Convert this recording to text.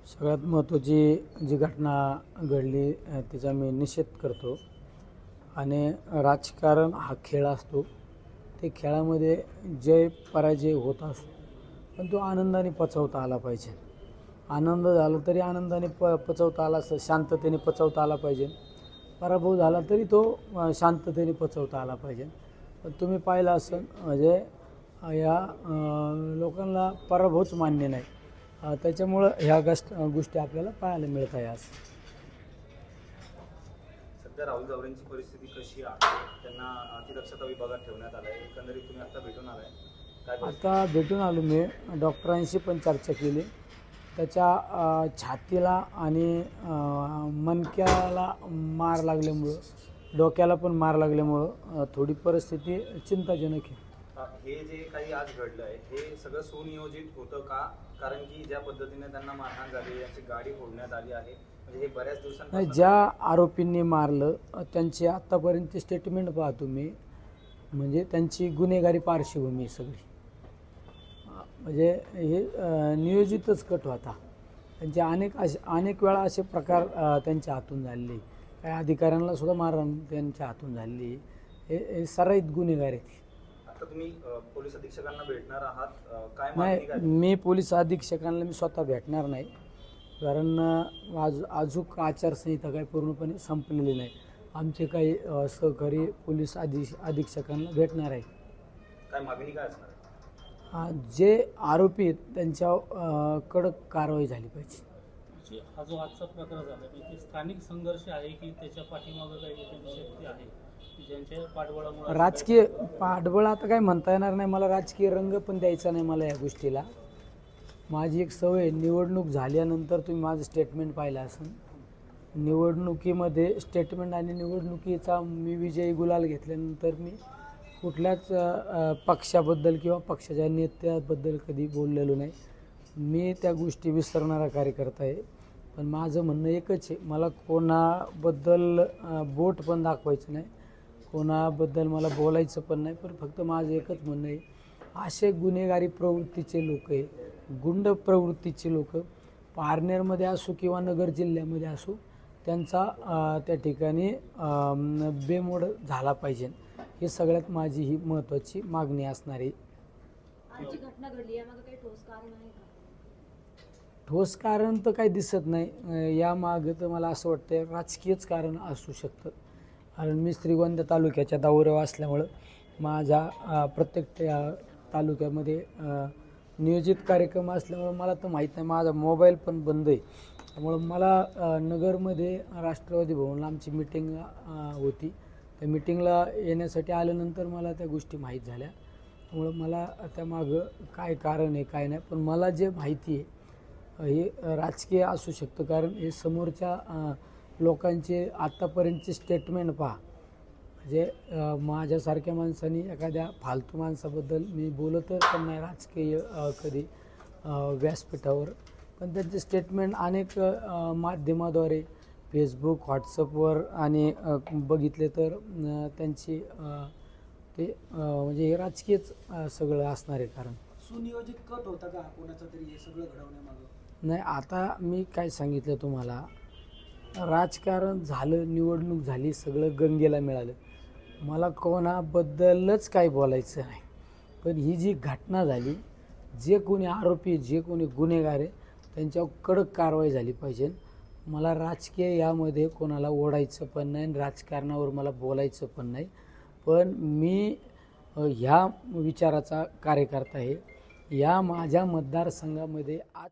सगळ्यात महत्त्वाची जी घटना घडली तिचा मी निषेध करतो. आणि राजकारण हा खेळ असतो. ते खेळामध्ये जय पराजय होत असतो, पण तो आनंदाने पचवता आला पाहिजे. आनंद झाला तरी आनंदाने पचवता आला, शांततेने पचवता आला पाहिजे. पराभव झाला तरी तो शांततेने पचवता आला पाहिजे. पण तुम्ही पाहिलं असेल म्हणजे या लोकांना पराभवच मान्य नाही. त्याच्यामुळं ह्या गोष्टी आपल्याला पाहायला मिळत आहे. आज सध्या राहुल जावरेंची परिस्थिती कशी आहे? त्यांना अतिदक्षता विभागात ठेवण्यात आलं आहे. एकंदरीत तुम्ही आता भेटून आलाय, काय आता भेटून आलो मी, डॉक्टरांशी पण चर्चा केली. त्याच्या छातीला आणि मणक्याला मार लागल्यामुळं, डोक्याला पण मार लागल्यामुळं थोडी परिस्थिती चिंताजनक आहे. हे जे काही आज घडलं आहे हे सगळं सुनियोजित होतं का? कारण की ज्या पद्धतीने त्यांना मारहाण झाली, यांची गाडी फोडण्यात आली आहे, म्हणजे हे बऱ्याच दिवसांपासून ज्या आरोपींनी मारलं त्यांची आत्तापर्यंत स्टेटमेंट पहा तुम्ही, म्हणजे त्यांची गुन्हेगारी पार्श्वभूमी सगळी, म्हणजे हे नियोजितच कट होता. त्यांचे अनेक वेळा असे प्रकार त्यांच्या हातून झालेले, काही अधिकाऱ्यांना सुद्धा मारहाण त्यांच्या हातून झालेली. हे सराईत गुन्हेगार आहेत. आता तुम्ही पोलीस अधीक्षकांना भेटणार आहात, काय मागणी काय? नाही, मी पोलीस अधीक्षकांना स्वतः भेटणार नाही, कारण अजून आचारसंहिता काही पूर्णपणे संपलेली नाही. आमचे काही सहकारी पोलीस अधीक्षकांना भेटणार आहे. काय मागणी काय असणार आहे? जे आरोपी आहेत त्यांच्या कडक कारवाई झाली पाहिजे. हा जो आजचा प्रकार झाला ते स्थानिक संघर्ष आहे की त्याच्या पाठीमागं काही एखादी शक्ती आहे ज्यांच्या पाठबळामुळे? राजकीय पाठबळ आता काय म्हणता येणार नाही मला, राजकीय रंग पण द्यायचा नाही मला या गोष्टीला. माझी एक सवय, निवडणूक झाल्यानंतर तुम्ही माझं स्टेटमेंट पाहिलं असेल, निवडणुकीमध्ये स्टेटमेंट आणि निवडणुकीचा मी विजयी गुलाल घेतल्यानंतर मी कुठल्याच पक्षाबद्दल किंवा पक्षाच्या नेत्याबद्दल कधी बोललेलो नाही. मी त्या गोष्टी विसरणारा कार्यकर्ता आहे. पण माझं म्हणणं एकच आहे, मला कोणाबद्दल बोट पण दाखवायचं नाही, कोणाबद्दल मला बोलायचं पण नाही. पण फक्त माझं एकच म्हणणं आहे, असे गुन्हेगारी प्रवृत्तीचे लोक आहे, गुंड प्रवृत्तीचे लोक पारनेरमध्ये असो किंवा नगर जिल्ह्यामध्ये असो, त्यांचा त्या ठिकाणी बेमोड झाला पाहिजे. हे सगळ्यात माझी ही महत्त्वाची मागणी असणार आहे. आजची घटना घडली यामागे काही ठोस कारण आहे का? ठोस कारण तर काही दिसत नाही. यामागे तर मला असं वाटतं राजकीयच कारण असू शकतं. कारण मी श्रीगोंदा तालुक्याच्या दौऱ्यावर असल्यामुळं माझा प्रत्येक तालुक्यामध्ये नियोजित कार्यक्रम असल्यामुळं मला तर माहीत नाही. माझा मोबाईल पण बंद आहे. त्यामुळं मला नगरमध्ये राष्ट्रवादी भवनला आमची मिटिंग होती. त्या मिटिंगला येण्यासाठी आल्यानंतर मला त्या गोष्टी माहीत झाल्या. त्यामुळं मला त्यामागं काय कारण आहे काय नाही, पण मला जे माहिती आहे हे राजकीय असू शकतं. कारण हे समोरच्या लोकांचे आत्तापर्यंतचे स्टेटमेंट पहा, म्हणजे माझ्यासारख्या माणसांनी एखाद्या फालतू माणसाबद्दल मी बोलतच पण नाही राजकीय कधी व्यासपीठावर, पण त्यांचे स्टेटमेंट अनेक माध्यमाद्वारे फेसबुक व्हॉट्सअपवर आणि बघितले तर त्यांची ते म्हणजे हे राजकीयच सगळं असणार आहे. कारण सुनियोजित कट होता का कोणाचा तरी हे सगळं घडवण्यामागं? नाही, आता मी काय सांगितलं तुम्हाला, राजकारण झालं, निवडणूक झाली, सगळं गंगेला मिळालं, मला कोणाबद्दलच काही बोलायचं नाही. पण ही जी घटना झाली, जे कोणी आरोपी, जे कोणी गुन्हेगार आहे त्यांच्यावर कडक कारवाई झाली पाहिजे. मला राजकीय यामध्ये कोणाला ओढायचं पण नाही, राजकारणावर मला बोलायचं पण नाही. पण मी ह्या विचाराचा कार्यकर्ता आहे. या माझ्या मतदारसंघामध्ये आज